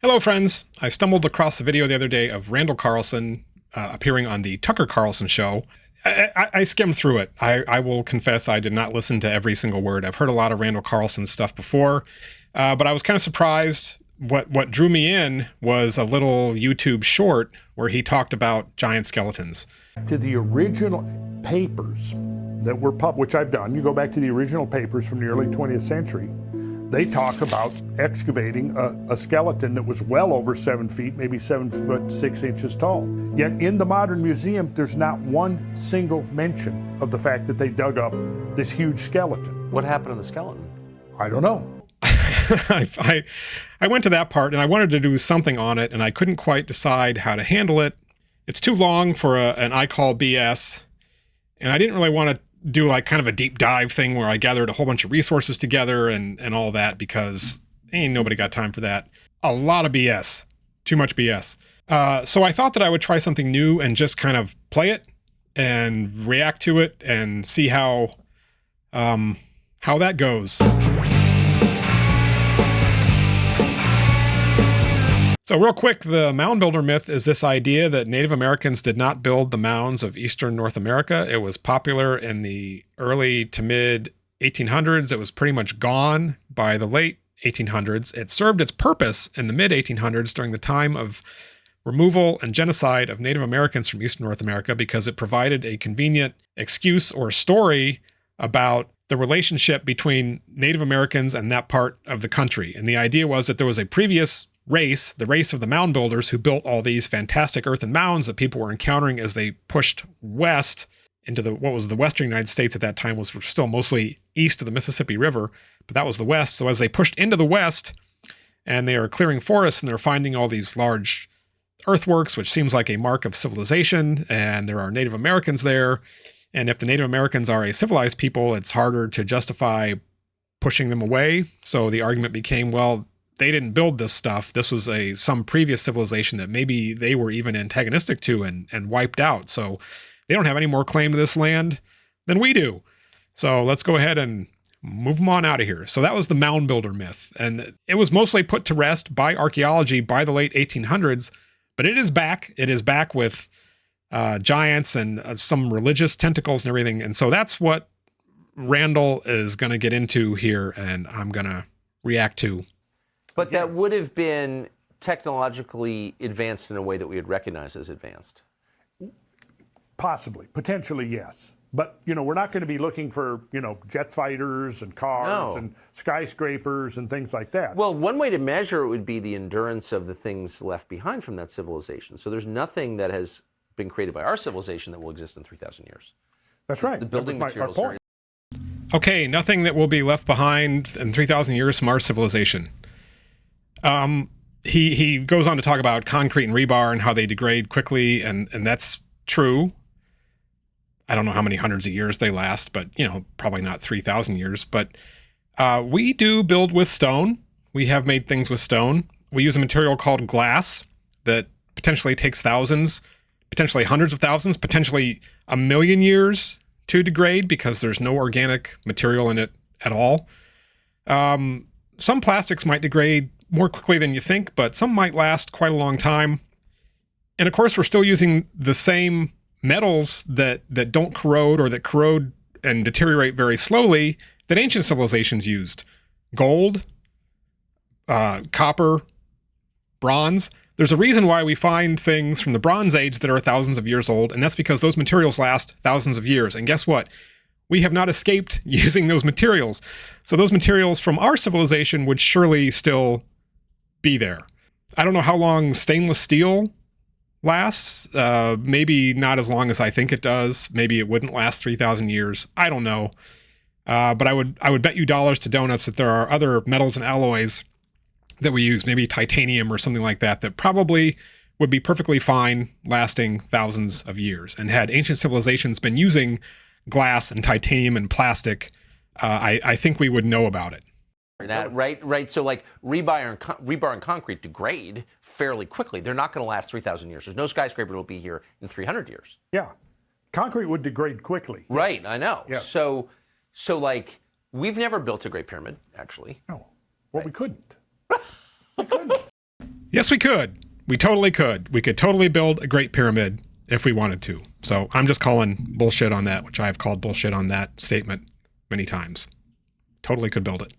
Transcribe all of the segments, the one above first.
Hello, friends. I stumbled across a video the other day of Randall Carlson appearing on the Tucker Carlson show. I skimmed through it. I will confess I did not listen to every single word. I've heard a lot of Randall Carlson stuff before, but I was kind of surprised. What drew me in was a little YouTube short where he talked about giant skeletons. To the original papers that were published, which I've done, you go back to the original papers from the early 20th century, they talk about excavating a skeleton that was well over 7 feet, maybe 7 foot 6 inches tall. Yet in the modern museum, there's not one single mention of the fact that they dug up this huge skeleton. What happened to the skeleton? I don't know. I went to that part and I wanted to do something on it and I couldn't quite decide how to handle it. It's too long for an I call BS, and I didn't really want to do like kind of a deep dive thing where I gathered a whole bunch of resources together and all that, because ain't nobody got time for that. A lot of BS, too much BS. So I thought that I would try something new and just kind of play it and react to it and see how that goes. So real quick, the Moundbuilder myth is this idea that Native Americans did not build the mounds of eastern North America. It was popular in the early to mid 1800s. It was pretty much gone by the late 1800s. It served its purpose in the mid 1800s during the time of removal and genocide of Native Americans from eastern North America, because it provided a convenient excuse or story about the relationship between Native Americans and that part of the country. And the idea was that there was a previous race, the race of the mound builders, who built all these fantastic earthen mounds that people were encountering as they pushed west into what was the western United States at that time, was still mostly east of the Mississippi River, but that was the west. So as they pushed into the west and they are clearing forests and they're finding all these large earthworks, which seems like a mark of civilization, and there are Native Americans there. And if the Native Americans are a civilized people, it's harder to justify pushing them away. So the argument became, well, they didn't build this stuff. This was some previous civilization that maybe they were even antagonistic to and wiped out. So they don't have any more claim to this land than we do. So let's go ahead and move them on out of here. So that was the Moundbuilder myth. And it was mostly put to rest by archaeology by the late 1800s, but it is back. It is back with giants and some religious tentacles and everything. And so that's what Randall is going to get into here, and I'm going to react to. But that would have been technologically advanced in a way that we would recognize as advanced. Possibly, potentially, yes. But, we're not going to be looking for, jet fighters and cars and skyscrapers and things like that. Well, one way to measure it would be the endurance of the things left behind from that civilization. So there's nothing that has been created by our civilization that will exist in 3,000 years. That's right. The building materials. Our point. Okay, nothing that will be left behind in 3,000 years from our civilization. He goes on to talk about concrete and rebar and how they degrade quickly, and that's true. I don't know how many hundreds of years they last, but, probably not 3,000 years. But we do build with stone. We have made things with stone. We use a material called glass that potentially takes thousands, potentially hundreds of thousands, potentially 1,000,000 years to degrade because there's no organic material in it at all. Some plastics might degrade more quickly than you think, but some might last quite a long time. And of course, we're still using the same metals that don't corrode, or that corrode and deteriorate very slowly, that ancient civilizations used. Gold, copper, bronze. There's a reason why we find things from the Bronze Age that are thousands of years old, and that's because those materials last thousands of years. And guess what? We have not escaped using those materials. So those materials from our civilization would surely still be there. I don't know how long stainless steel lasts. Maybe not as long as I think it does. Maybe it wouldn't last 3,000 years. I don't know. But I would bet you dollars to donuts that there are other metals and alloys that we use, maybe titanium or something like that, that probably would be perfectly fine lasting thousands of years. And had ancient civilizations been using glass and titanium and plastic, I think we would know about it. Right. So like rebar and concrete degrade fairly quickly. They're not going to last 3,000 years. There's no skyscraper that will be here in 300 years. Yeah. Concrete would degrade quickly. Right. Yes. I know. Yes. So like we've never built a Great Pyramid, actually. No. Well, we couldn't. We couldn't. Yes, we could. We totally could. We could totally build a Great Pyramid if we wanted to. So I'm just calling bullshit on that, which I have called bullshit on that statement many times. Totally could build it.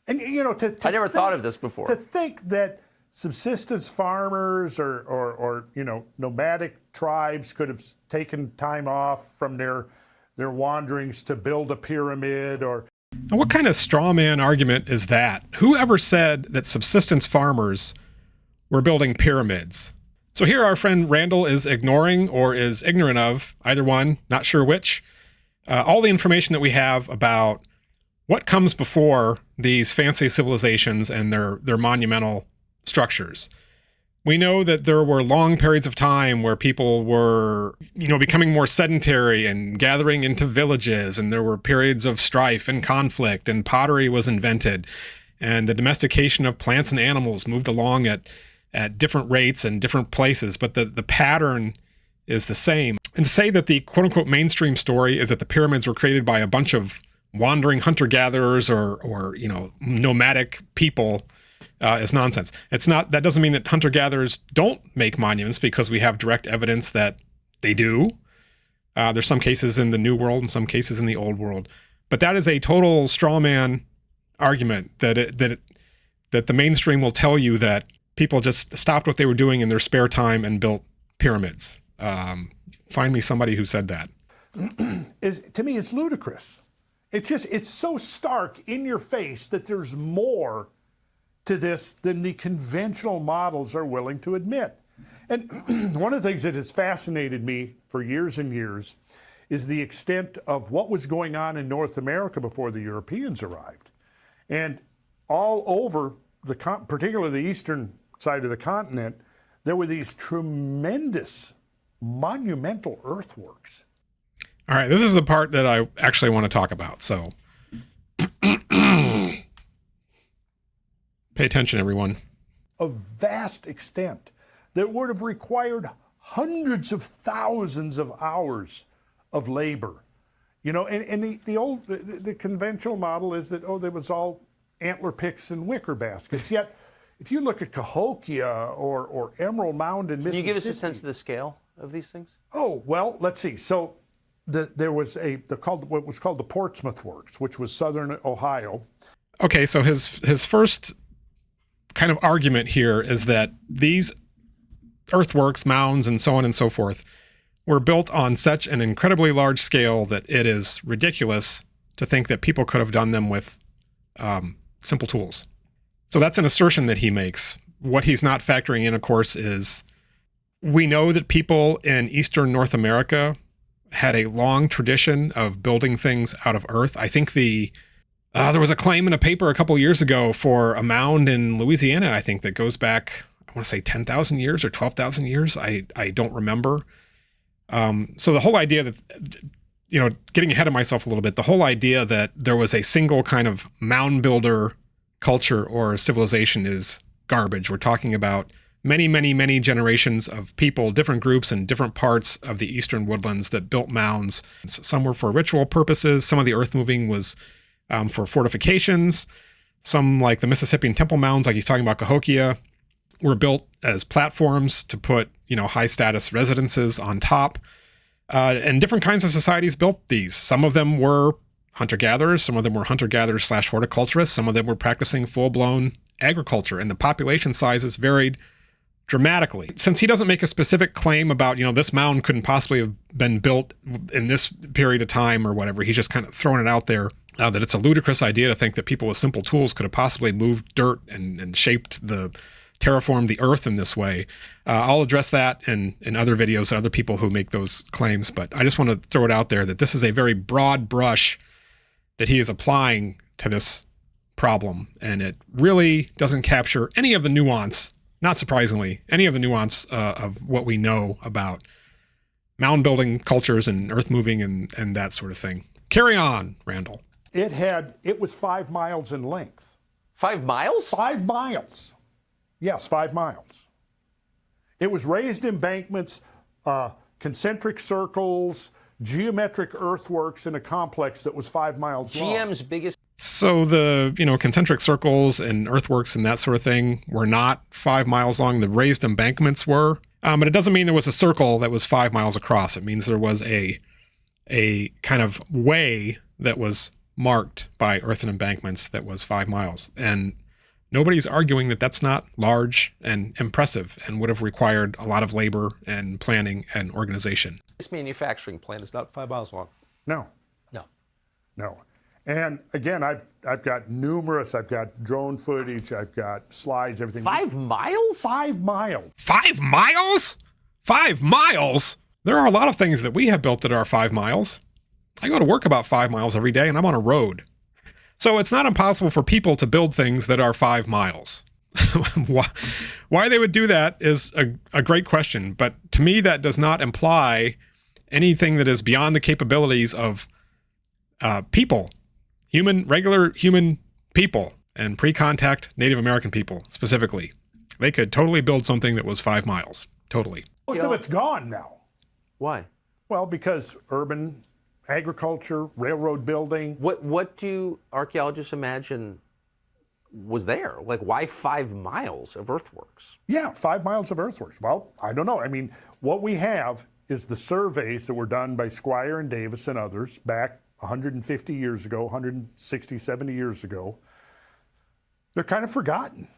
And, you know, I never thought of this before. To think that subsistence farmers or you know, nomadic tribes could have taken time off from their wanderings to build a pyramid or... What kind of straw man argument is that? Who ever said that subsistence farmers were building pyramids? So here our friend Randall is ignoring or is ignorant of, either one, not sure which, all the information that we have about what comes before these fancy civilizations and their monumental structures. We know that there were long periods of time where people were, you know, becoming more sedentary and gathering into villages, and there were periods of strife and conflict, and pottery was invented, and the domestication of plants and animals moved along at different rates and different places, but the pattern is the same. And to say that the quote-unquote mainstream story is that the pyramids were created by a bunch of wandering hunter-gatherers or you know, nomadic people is nonsense. It's not. That doesn't mean that hunter-gatherers don't make monuments, because we have direct evidence that they do. There's some cases in the New World and some cases in the Old World. But that is a total straw man argument that the mainstream will tell you that people just stopped what they were doing in their spare time and built pyramids. Find me somebody who said that. To me, it's ludicrous. It's so stark in your face that there's more to this than the conventional models are willing to admit. And one of the things that has fascinated me for years and years is the extent of what was going on in North America before the Europeans arrived. And all over, particularly the eastern side of the continent, there were these tremendous monumental earthworks. All right, this is the part that I actually want to talk about, so pay attention, everyone. Of vast extent that would have required hundreds of thousands of hours of labor. You know, and the conventional model is that, there was all antler picks and wicker baskets. Yet, if you look at Cahokia or Emerald Mound in Mississippi... Can you give us a sense of the scale of these things? Oh, well, let's see. So there was what was called the Portsmouth Works, which was southern Ohio. Okay, so his first kind of argument here is that these earthworks, mounds, and so on and so forth were built on such an incredibly large scale that it is ridiculous to think that people could have done them with simple tools. So that's an assertion that he makes. What he's not factoring in, of course, is we know that people in Eastern North America had a long tradition of building things out of earth. I think there was a claim in a paper a couple years ago for a mound in Louisiana, I think, that goes back, I want to say 10,000 years or 12,000 years. I don't remember. So the whole idea that, you know, getting ahead of myself a little bit, the whole idea that there was a single kind of mound builder culture or civilization is garbage. We're talking about many, many, many generations of people, different groups in different parts of the eastern woodlands that built mounds. Some were for ritual purposes. Some of the earth moving was for fortifications. Some, like the Mississippian temple mounds, like he's talking about Cahokia, were built as platforms to put, you know, high status residences on top. And different kinds of societies built these. Some of them were hunter-gatherers. Some of them were hunter-gatherers / horticulturists. Some of them were practicing full-blown agriculture, and the population sizes varied dramatically. Since he doesn't make a specific claim about, you know, this mound couldn't possibly have been built in this period of time or whatever, he's just kind of throwing it out there that it's a ludicrous idea to think that people with simple tools could have possibly moved dirt and terraformed the earth in this way. I'll address that in other videos and other people who make those claims, but I just want to throw it out there that this is a very broad brush that he is applying to this problem, and it really doesn't capture any of the nuance, not surprisingly, any of the nuance of what we know about mound building cultures and earth moving and that sort of thing. Carry on, Randall. It was 5 miles in length. 5 miles? 5 miles. Yes, 5 miles. It was raised embankments, concentric circles, geometric earthworks in a complex that was 5 miles long. GM's biggest So the, concentric circles and earthworks and that sort of thing were not 5 miles long. The raised embankments were. But it doesn't mean there was a circle that was 5 miles across. It means there was a kind of way that was marked by earthen embankments that was 5 miles. And nobody's arguing that that's not large and impressive and would have required a lot of labor and planning and organization. This manufacturing plant is not 5 miles long. No. No. And again, I've got numerous, I've got drone footage, I've got slides, everything. 5 miles? 5 miles. 5 miles? 5 miles? There are a lot of things that we have built that are 5 miles. I go to work about 5 miles every day and I'm on a road. So it's not impossible for people to build things that are 5 miles. Why they would do that is a great question. But to me, that does not imply anything that is beyond the capabilities of people, regular human people, and pre-contact Native American people specifically. They could totally build something that was 5 miles. Totally. Most of it's gone now. Why? Well, because urban agriculture, railroad building. What do archaeologists imagine was there? Like, why 5 miles of earthworks? Yeah, 5 miles of earthworks. Well, I don't know. I mean, what we have is the surveys that were done by Squire and Davis and others back 150 years ago, 160, 70 years ago. They're kind of forgotten.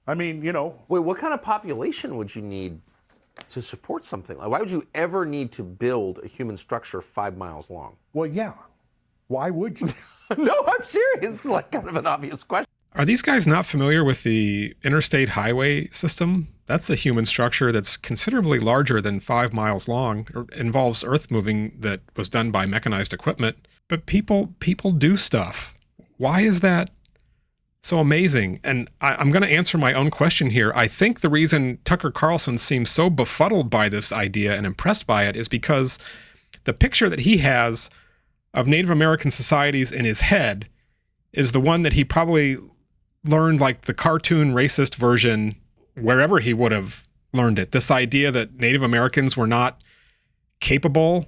I mean, Wait, what kind of population would you need to support something? Like, why would you ever need to build a human structure 5 miles long? Well, yeah. Why would you? No, I'm serious. It's like kind of an obvious question. Are these guys not familiar with the interstate highway system? That's a human structure that's considerably larger than 5 miles long. It involves earth moving that was done by mechanized equipment. But people do stuff. Why is that so amazing? And I'm going to answer my own question here. I think the reason Tucker Carlson seems so befuddled by this idea and impressed by it is because the picture that he has of Native American societies in his head is the one that he probably learned, like the cartoon racist version, wherever he would have learned it. This idea that Native Americans were not capable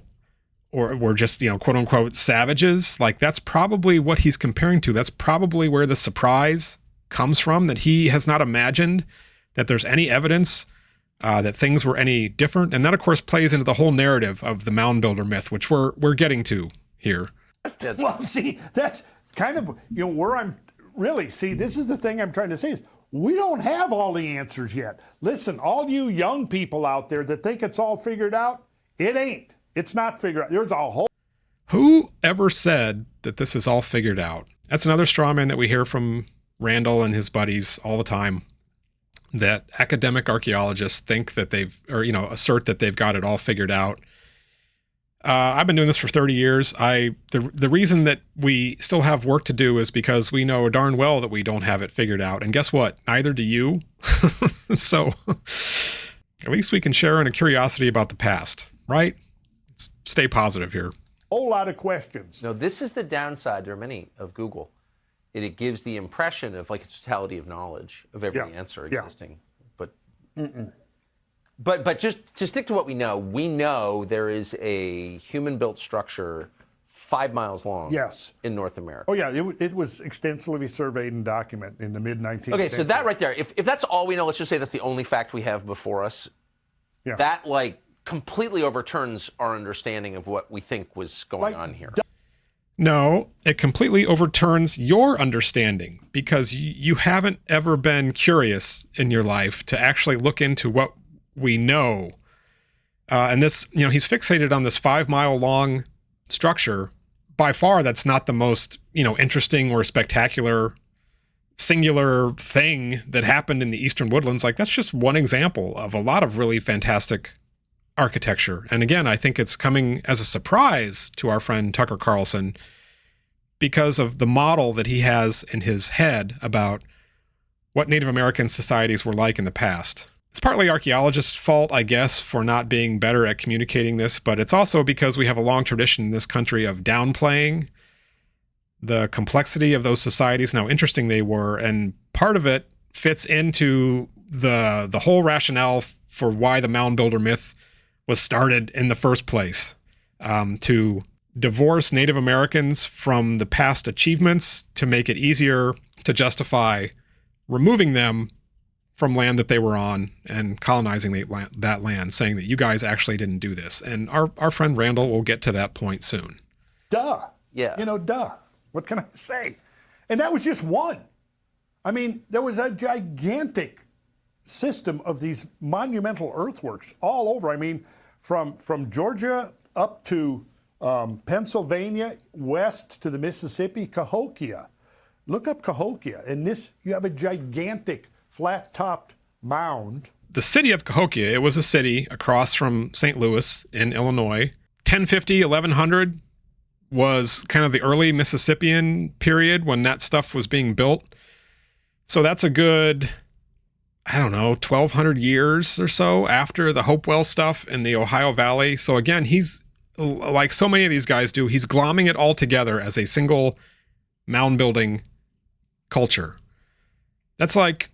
or were just, quote unquote savages. Like, that's probably what he's comparing to. That's probably where the surprise comes from, that he has not imagined that there's any evidence that things were any different. And that, of course, plays into the whole narrative of the Moundbuilder myth, which we're getting to here. Well, see, that's kind of, where I'm really, see, this is the thing I'm trying to say is we don't have all the answers yet. Listen, all you young people out there that think it's all figured out, it ain't. It's not figured out. There's a whole... Who ever said that this is all figured out? That's another straw man that we hear from Randall and his buddies all the time, that academic archaeologists think that assert that they've got it all figured out. I've been doing this for 30 years. The reason that we still have work to do is because we know darn well that we don't have it figured out. And guess what? Neither do you. So at least we can share in a curiosity about the past, right? Stay positive here. Whole lot of questions. No, this is the downside. There are many of Google. It gives the impression of like a totality of knowledge of every answer existing. But just to stick to what we know there is a human-built structure 5 miles long. Yes. In North America. Oh yeah, it was extensively surveyed and documented in the mid-19th century. Okay, so that right there, if that's all we know, let's just say that's the only fact we have before us. Yeah. That completely overturns our understanding of what we think was going on here. No, it completely overturns your understanding because you haven't ever been curious in your life to actually look into what we know. And this, he's fixated on this 5 mile long structure. By far, that's not the most, interesting or spectacular singular thing that happened in the Eastern Woodlands. Like, that's just one example of a lot of really fantastic architecture. And again, I think it's coming as a surprise to our friend Tucker Carlson because of the model that he has in his head about what Native American societies were like in the past. It's partly archaeologists' fault, I guess, for not being better at communicating this, but it's also because we have a long tradition in this country of downplaying the complexity of those societies and how interesting they were. And part of it fits into the whole rationale for why the Moundbuilder myth was started in the first place, to divorce Native Americans from the past achievements to make it easier to justify removing them from land that they were on and colonizing that land, saying that you guys actually didn't do this. And our friend Randall will get to that point soon. Duh. Yeah. Duh. What can I say? And that was just one. I mean, there was a gigantic system of these monumental earthworks all over. I mean, from Georgia up to Pennsylvania, west to the Mississippi, Cahokia. Look up Cahokia, and you have a gigantic flat-topped mound. The city of Cahokia, it was a city across from St. Louis in Illinois. 1050, 1100 was kind of the early Mississippian period when that stuff was being built. So that's a good, 1,200 years or so after the Hopewell stuff in the Ohio Valley. So again, he's, like so many of these guys do, he's glomming it all together as a single mound building culture. That's like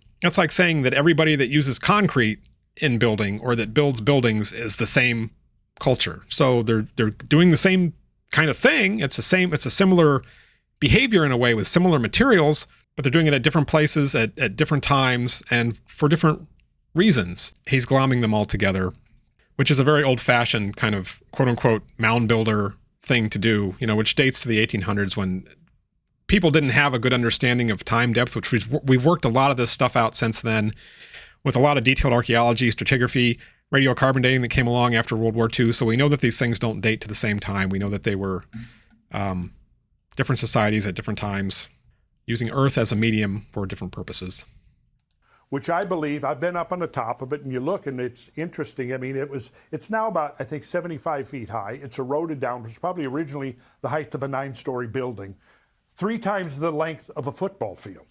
saying that everybody that uses concrete in building or that builds buildings is the same culture. So they're doing the same kind of thing. It's a similar behavior in a way with similar materials, but they're doing it at different places at different times and for different reasons. He's glomming them all together, which is a very old-fashioned kind of quote-unquote mound builder thing to do, which dates to the 1800s when people didn't have a good understanding of time depth, which we've worked a lot of this stuff out since then with a lot of detailed archaeology, stratigraphy, radiocarbon dating that came along after World War II. So we know that these things don't date to the same time. We know that they were different societies at different times using earth as a medium for different purposes. Which I believe, I've been up on the top of it and you look and it's interesting. I mean, it's now about, I think, 75 feet high. It's eroded down. It's probably originally the height of a 9-story building. 3 times the length of a football field.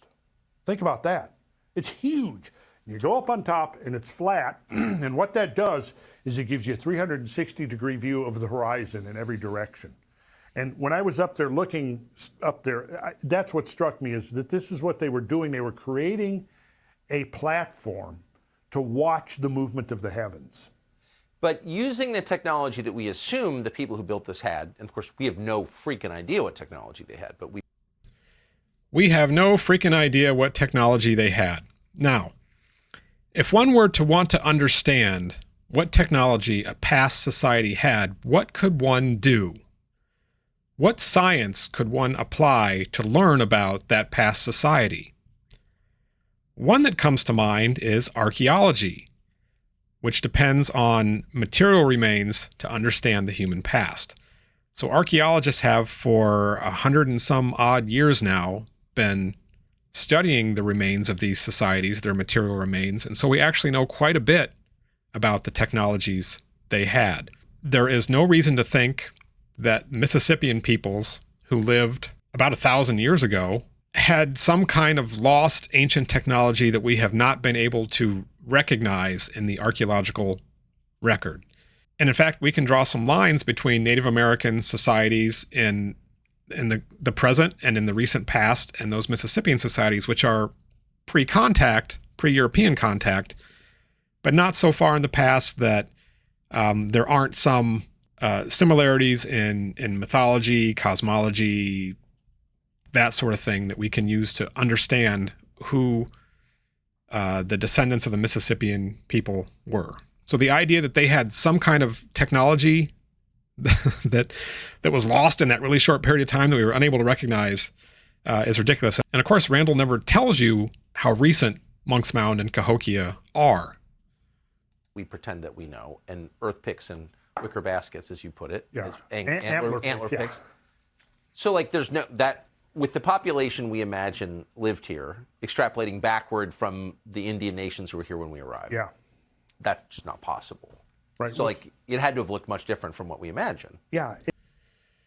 Think about that. It's huge. You go up on top and it's flat, and what that does is it gives you a 360-degree view of the horizon in every direction. And when I was up there looking up there, that's what struck me, is that this is what they were doing. They were creating a platform to watch the movement of the heavens. But using the technology that we assume the people who built this had, and of course we have no freaking idea what technology they had, but we have no freaking idea what technology they had. Now, if one were to want to understand what technology a past society had, what could one do? What science could one apply to learn about that past society? One that comes to mind is archaeology, which depends on material remains to understand the human past. So archaeologists have for 100 and some odd years now been studying the remains of these societies, their material remains, and so we actually know quite a bit about the technologies they had. There is no reason to think that Mississippian peoples who lived about 1,000 years ago had some kind of lost ancient technology that we have not been able to recognize in the archaeological record. And in fact, we can draw some lines between Native American societies in the present and in the recent past and those Mississippian societies, which are pre-contact, pre-European contact, but not so far in the past that there aren't some similarities in mythology, cosmology, that sort of thing that we can use to understand who the descendants of the Mississippian people were. So the idea that they had some kind of technology that was lost in that really short period of time that we were unable to recognize is ridiculous. And of course, Randall never tells you how recent Monk's Mound and Cahokia are. We pretend that we know, and earth picks and wicker baskets, as you put it, yeah. Antler picks. Yeah. So like there's no, that with the population we imagine lived here, extrapolating backward from the Indian nations who were here when we arrived. Yeah. That's just not possible. Right. So like it had to have looked much different from what we imagine. Yeah.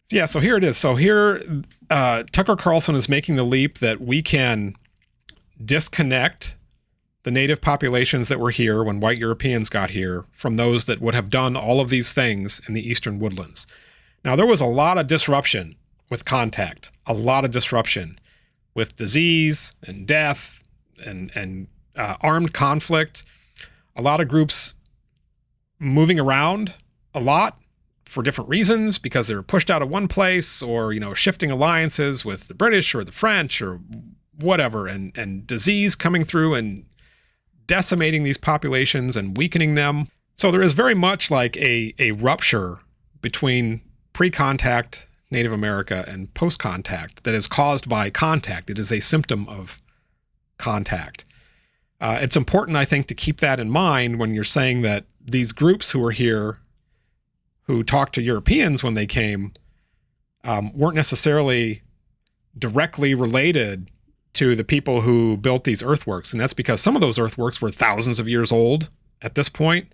Yeah, so here it is. So here, Tucker Carlson is making the leap that we can disconnect the native populations that were here when white Europeans got here from those that would have done all of these things in the eastern woodlands. Now, there was a lot of disruption with contact, a lot of disruption with disease and death and armed conflict, a lot of groups moving around a lot for different reasons because they were pushed out of one place or, shifting alliances with the British or the French or whatever, and disease coming through and decimating these populations and weakening them. So there is very much like a rupture between pre-contact Native America and post-contact that is caused by contact. It is a symptom of contact. It's important, I think, to keep that in mind when you're saying that these groups who were here, who talked to Europeans when they came, weren't necessarily directly related to the people who built these earthworks. And that's because some of those earthworks were thousands of years old at this point.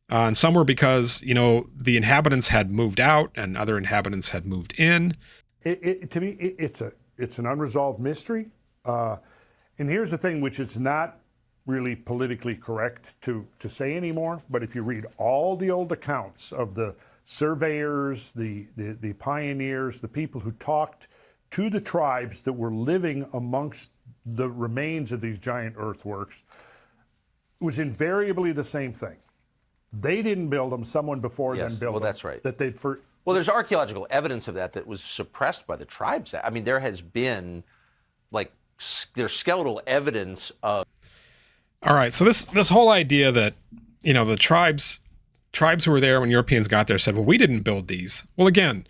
And some were because, the inhabitants had moved out and other inhabitants had moved in. To me, it's an unresolved mystery. And here's the thing, which is not really politically correct to say anymore, but if you read all the old accounts of the surveyors, the pioneers, the people who talked to the tribes that were living amongst the remains of these giant earthworks, it was invariably the same thing. They didn't build them, someone before them built them. Well, that's right. Well, there's archaeological evidence of that was suppressed by the tribes. I mean, there has been, there's skeletal evidence of... All right, so this whole idea that, the tribes who were there when Europeans got there said, well, we didn't build these. Well, again,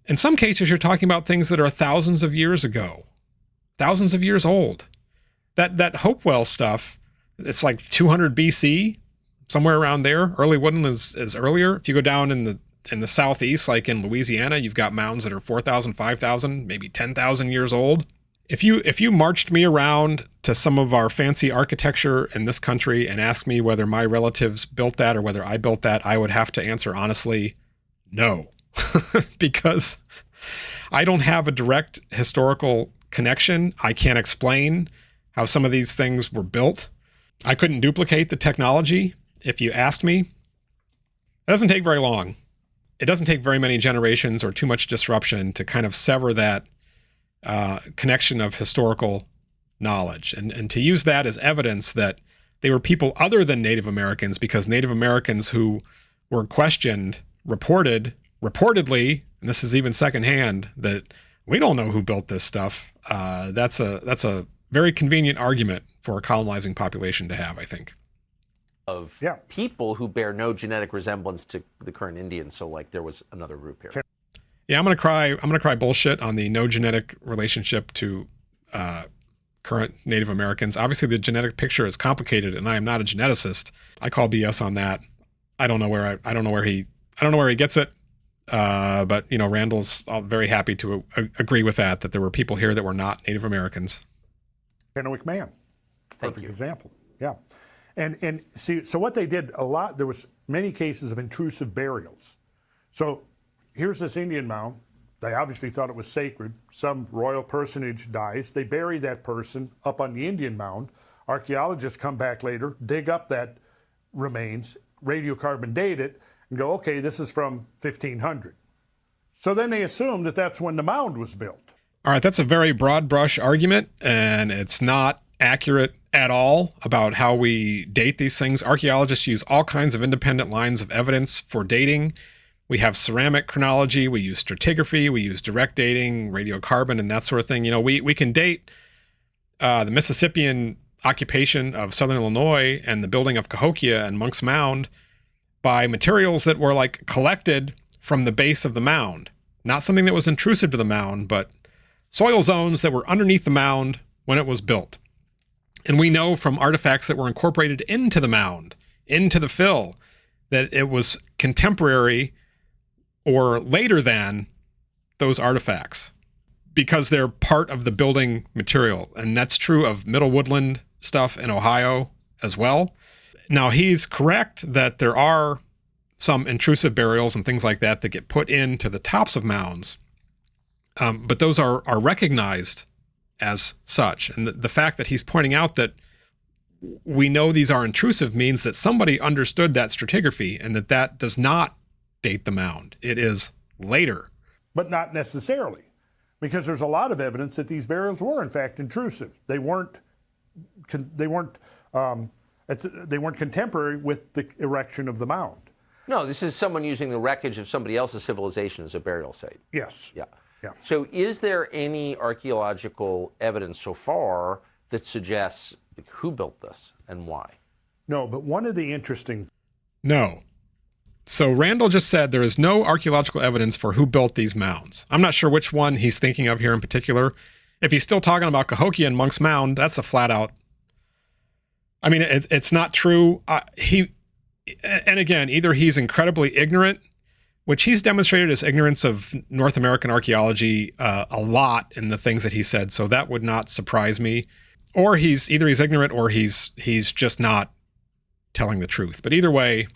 in some cases, you're talking about things that are thousands of years ago, thousands of years old. That Hopewell stuff, it's like 200 BC, somewhere around there. Early Woodlands is earlier. If you go down in the southeast, like in Louisiana, you've got mounds that are 4,000, 5,000, maybe 10,000 years old. If you marched me around to some of our fancy architecture in this country and asked me whether my relatives built that or whether I built that, I would have to answer honestly, no, because I don't have a direct historical connection. I can't explain how some of these things were built. I couldn't duplicate the technology if you asked me. It doesn't take very long. It doesn't take very many generations or too much disruption to kind of sever that connection of historical knowledge and to use that as evidence that they were people other than Native Americans, because Native Americans who were questioned reportedly, and this is even secondhand, that we don't know who built this stuff. That's a very convenient argument for a colonizing population to have, I think. Of people who bear no genetic resemblance to the current Indians. So there was another group here. Yeah, I'm gonna cry bullshit on the no genetic relationship to current Native Americans. Obviously, the genetic picture is complicated, and I am not a geneticist. I call BS on that. I don't know where he gets it. But Randall's very happy to agree with that there were people here that were not Native Americans. Kennewick Man, perfect example. Yeah, and see, so what they did a lot. There was many cases of intrusive burials. So here's this Indian mound. They obviously thought it was sacred. Some royal personage dies. They bury that person up on the Indian mound. Archaeologists come back later, dig up that remains, radiocarbon date it, and go, okay, this is from 1500. So then they assume that that's when the mound was built. All right, that's a very broad brush argument, and it's not accurate at all about how we date these things. Archaeologists use all kinds of independent lines of evidence for dating. We have ceramic chronology, we use stratigraphy, we use direct dating, radiocarbon, and that sort of thing. We can date the Mississippian occupation of southern Illinois and the building of Cahokia and Monk's Mound by materials that were collected from the base of the mound. Not something that was intrusive to the mound, but soil zones that were underneath the mound when it was built. And we know from artifacts that were incorporated into the mound, into the fill, that it was contemporary or later than those artifacts because they're part of the building material. And that's true of Middle Woodland stuff in Ohio as well. Now, he's correct that there are some intrusive burials and things like that get put into the tops of mounds, but those are recognized as such. And the fact that he's pointing out that we know these are intrusive means that somebody understood that stratigraphy and that does not date the mound. It is later. But not necessarily, because there's a lot of evidence that these burials were in fact intrusive. They weren't contemporary with the erection of the mound. No, this is someone using the wreckage of somebody else's civilization as a burial site. Yes. Yeah. Yeah. So is there any archaeological evidence so far that suggests who built this and why? No, but one of the interesting... No. So Randall just said there is no archaeological evidence for who built these mounds. I'm not sure which one he's thinking of here in particular. If he's still talking about Cahokia and Monk's Mound, that's a flat out... I mean, it's not true. And again, either he's incredibly ignorant, which he's demonstrated his ignorance of North American archaeology a lot in the things that he said, so that would not surprise me. Or he's ignorant or he's just not telling the truth. But either way,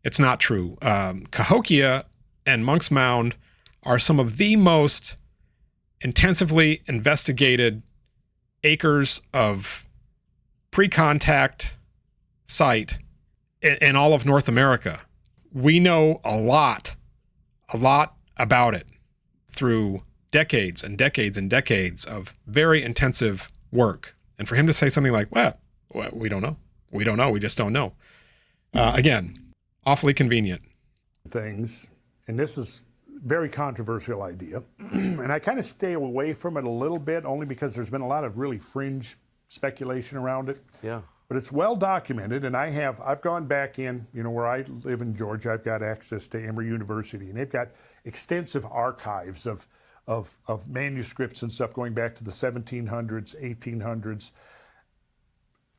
it's not true. Cahokia and Monk's Mound are some of the most intensively investigated acres of pre-contact site in all of North America. We know a lot about it through decades and decades and decades of very intensive work. And for him to say something like, well, we don't know. We don't know. We just don't know. Again, awfully convenient. Things, and this is a very controversial idea, and I kind of stay away from it a little bit only because there's been a lot of really fringe speculation around it. Yeah. But it's well documented, and I've gone back in, where I live in Georgia, I've got access to Emory University, and they've got extensive archives of manuscripts and stuff going back to the 1700s, 1800s.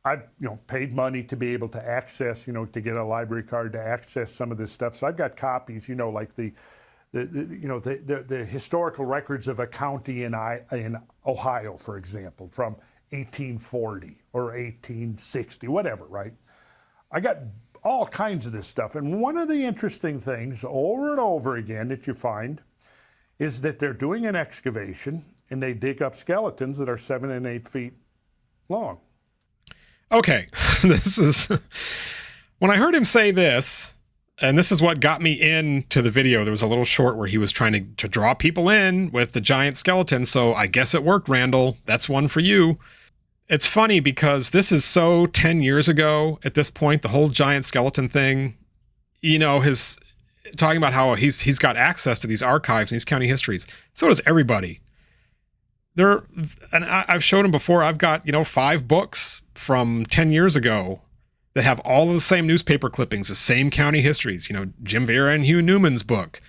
I've paid money to be able to access, to get a library card to access some of this stuff. So I've got copies, like the historical records of a county in Ohio, for example, from 1840 or 1860, whatever, right? I got all kinds of this stuff. And one of the interesting things over and over again that you find is that they're doing an excavation and they dig up skeletons that are 7 and 8 feet long. Okay, when I heard him say this, and this is what got me into the video, there was a little short where he was trying to draw people in with the giant skeleton, so I guess it worked, Randall. That's one for you. It's funny because this is so 10 years ago at this point, the whole giant skeleton thing, his talking about how he's got access to these archives and these county histories. So does everybody. And I've showed him before, I've got, 5 books from 10 years ago that have all of the same newspaper clippings, the same county histories, Jim Vera and Hugh Newman's book.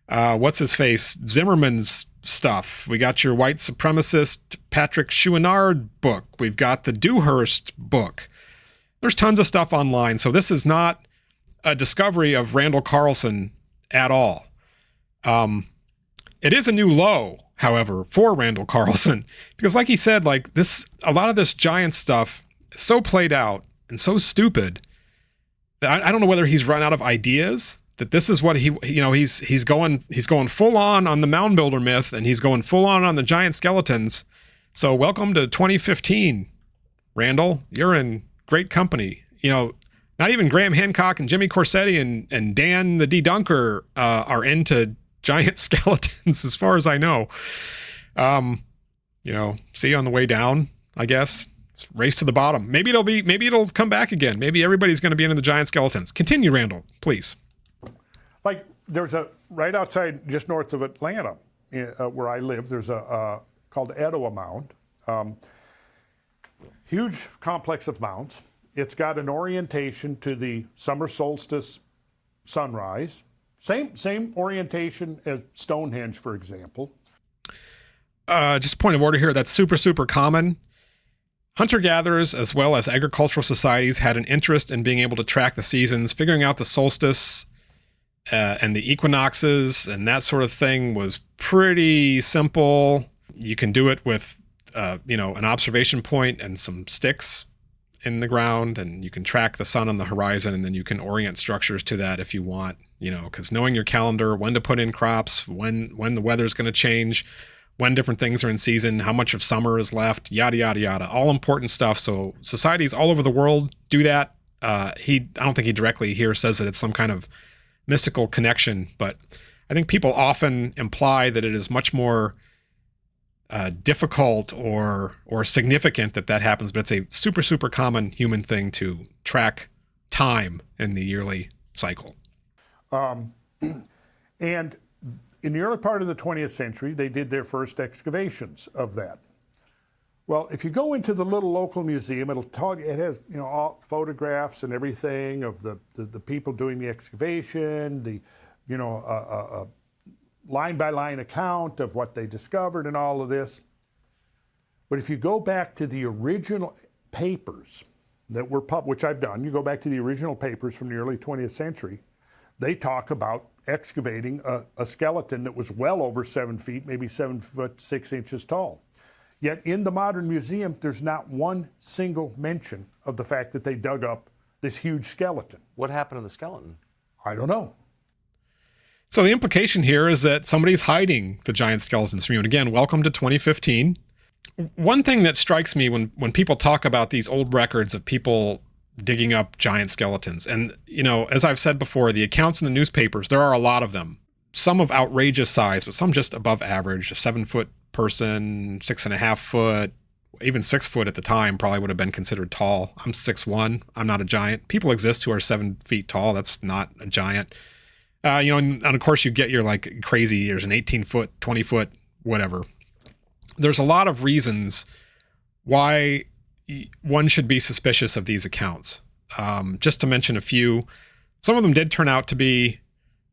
What's his face? Zimmerman's stuff. We got your white supremacist Patrick Chouinard book. We've got the Dewhurst book. There's tons of stuff online. So this is not a discovery of Randall Carlson at all. It is a new low, however, for Randall Carlson, because like he said, a lot of this giant stuff is so played out and so stupid that I don't know whether he's run out of ideas, that this is what he's going full on the Moundbuilder myth, and he's going full on the giant skeletons. So welcome to 2015, Randall. You're in great company. Not even Graham Hancock and Jimmy Corsetti and Dan the Debunker are into giant skeletons, as far as I know. See you on the way down, I guess. It's race to the bottom. Maybe it'll come back again. Maybe everybody's going to be into the giant skeletons. Continue, Randall, please. There's right outside, just north of Atlanta, where I live, there's a called Etowah Mound. Huge complex of mounds. It's got an orientation to the summer solstice sunrise. Same orientation as Stonehenge, for example. Just point of order here, that's super, super common. Hunter-gatherers, as well as agricultural societies, had an interest in being able to track the seasons. Figuring out the solstice and the equinoxes and that sort of thing was pretty simple. You can do it with, an observation point and some sticks in the ground, and you can track the sun on the horizon, and then you can orient structures to that if you want, because knowing your calendar, when to put in crops, when the weather's going to change, when different things are in season, how much of summer is left, yada, yada, yada, all important stuff. So societies all over the world do that. I don't think he directly here says that it's some kind of mystical connection, but I think people often imply that it is much more difficult or significant that happens, but it's a super, super common human thing to track time in the yearly cycle. And in the early part of the 20th century, they did their first excavations of that. Well, if you go into the little local museum, it'll talk. It has, you know, all photographs and everything of the people doing the excavation, the, you know, line by line account of what they discovered and all of this. But if you go back to the original papers that were published, which I've done, you go back to the original papers from the early 20th century, they talk about excavating a skeleton that was well over 7 feet, maybe 7 foot 6 inches tall. Yet in the modern museum, there's not one single mention of the fact that they dug up this huge skeleton. What happened to the skeleton? I don't know. So the implication here is that somebody's hiding the giant skeletons from you. And again, welcome to 2015. One thing that strikes me when people talk about these old records of people digging up giant skeletons, and, you know, as I've said before, the accounts in the newspapers, there are a lot of them. Some of outrageous size, but some just above average. A 7-foot person, 6.5 foot, even 6 foot at the time probably would have been considered tall. I'm 6'1". I'm not a giant. People exist who are 7 feet tall. That's not a giant. You know, and of course you get your like crazy, there's an 18 foot, 20 foot, whatever. There's a lot of reasons why one should be suspicious of these accounts. Just to mention a few, some of them did turn out to be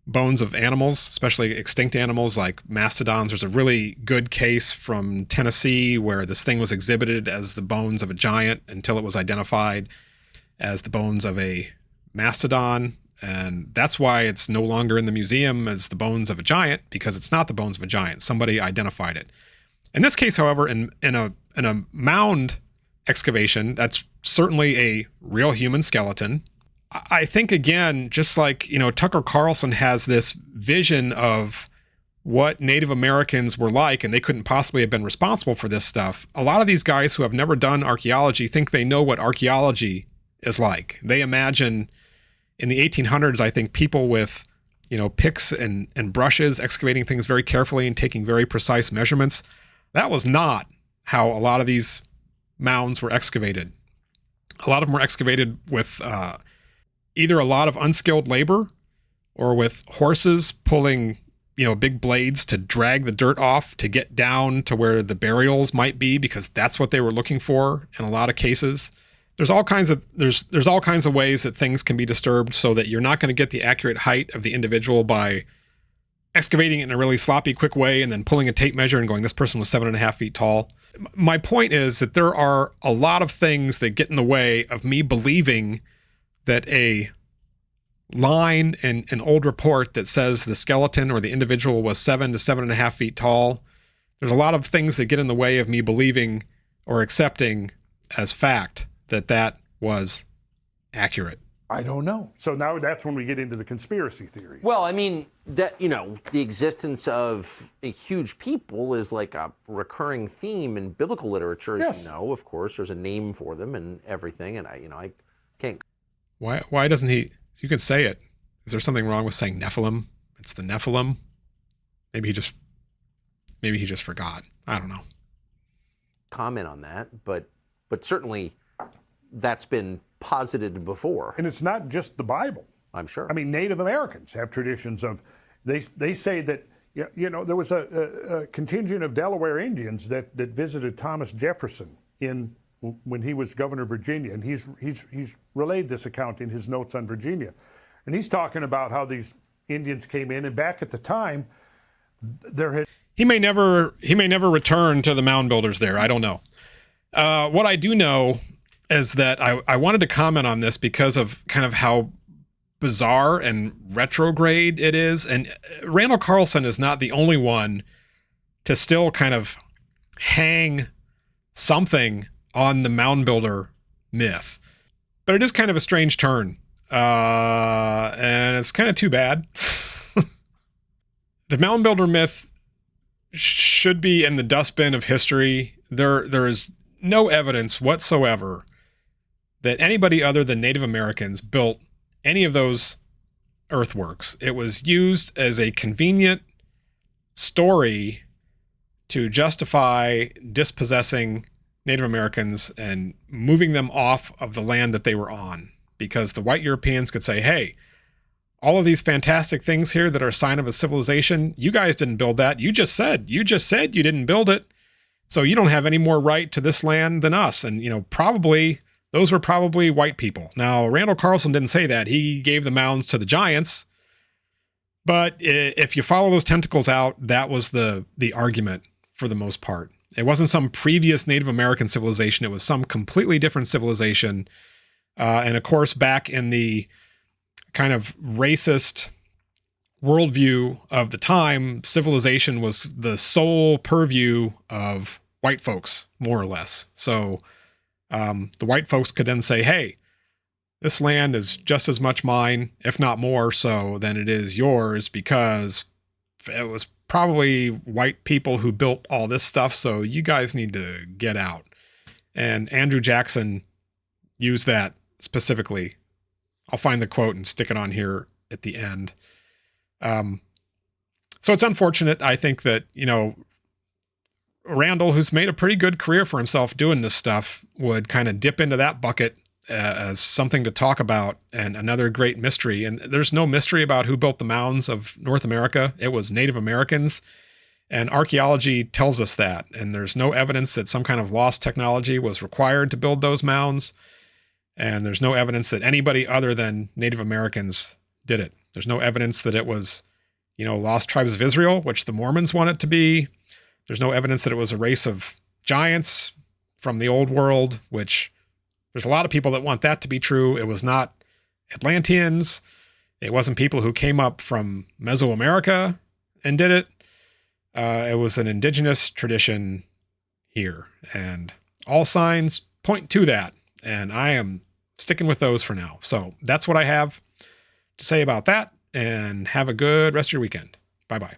bones of animals, especially extinct animals like mastodons. There's a really good case from Tennessee where this thing was exhibited as the bones of a giant until it was identified as the bones of a mastodon. And that's why it's no longer in the museum as the bones of a giant, because it's not the bones of a giant. Somebody identified it. In this case, however, in a mound excavation, that's certainly a real human skeleton. I think, again, just like, you know, Tucker Carlson has this vision of what Native Americans were like, and they couldn't possibly have been responsible for this stuff. A lot of these guys who have never done archaeology think they know what archaeology is like. They imagine in the 1800s, I think, people with, you know, picks and brushes excavating things very carefully and taking very precise measurements. That was not how a lot of these mounds were excavated. A lot of them were excavated with either a lot of unskilled labor or with horses pulling, you know, big blades to drag the dirt off to get down to where the burials might be, because that's what they were looking for in a lot of cases. There's all kinds of there's all kinds of ways that things can be disturbed so that you're not going to get the accurate height of the individual by excavating it in a really sloppy, quick way and then pulling a tape measure and going, this person was 7.5 feet tall. My point is that there are a lot of things that get in the way of me believing that a line in an old report that says the skeleton or the individual was 7 to 7.5 feet tall, there's a lot of things that get in the way of me believing or accepting as fact that that was accurate. I don't know. So now that's when we get into the conspiracy theory. Well, I mean, that, you know, the existence of a huge people is like a recurring theme in biblical literature. As yes. You know, of course, there's a name for them and everything. And I can't. Why doesn't he? You can say it. Is there something wrong with saying Nephilim? It's the Nephilim. Maybe he just forgot. I don't know. Comment on that, but certainly that's been posited before. And it's not just the Bible. I'm sure. I mean, Native Americans have traditions of, they say that, you know, there was a contingent of Delaware Indians that visited Thomas Jefferson when he was governor of Virginia, and he's relayed this account in his notes on Virginia. And he's talking about how these Indians came in, and back at the time, He may never return to the Moundbuilders there. I don't know. What I do know is that I wanted to comment on this because of kind of how bizarre and retrograde it is. And Randall Carlson is not the only one to still kind of hang something on the Moundbuilder myth. But it is kind of a strange turn. And it's kind of too bad. The Moundbuilder myth should be in the dustbin of history. There is no evidence whatsoever that anybody other than Native Americans built any of those earthworks. It was used as a convenient story to justify dispossessing Native Americans and moving them off of the land that they were on, because the white Europeans could say, hey, all of these fantastic things here that are a sign of a civilization, you guys didn't build that. You just said you didn't build it. So you don't have any more right to this land than us. And, probably those were probably white people. Now, Randall Carlson didn't say that. He gave the mounds to the giants. But if you follow those tentacles out, that was the argument for the most part. It wasn't some previous Native American civilization. It was some completely different civilization. And of course, back in the kind of racist worldview of the time, civilization was the sole purview of white folks, more or less. So the white folks could then say, hey, this land is just as much mine, if not more so, than it is yours, because it was probably white people who built all this stuff, so you guys need to get out. And Andrew Jackson used that specifically. I'll find the quote and stick it on here at the end. So it's unfortunate. I think that, Randall, who's made a pretty good career for himself doing this stuff, would kind of dip into that bucket as something to talk about, and another great mystery. And there's no mystery about who built the mounds of North America. It was Native Americans, and archaeology tells us that. And there's no evidence that some kind of lost technology was required to build those mounds. And there's no evidence that anybody other than Native Americans did it. There's no evidence that it was, lost tribes of Israel, which the Mormons want it to be. There's no evidence that it was a race of giants from the old world, which there's a lot of people that want that to be true. It was not Atlanteans. It wasn't people who came up from Mesoamerica and did it. It was an indigenous tradition here, and all signs point to that. And I am sticking with those for now. So that's what I have to say about that, and have a good rest of your weekend. Bye-bye.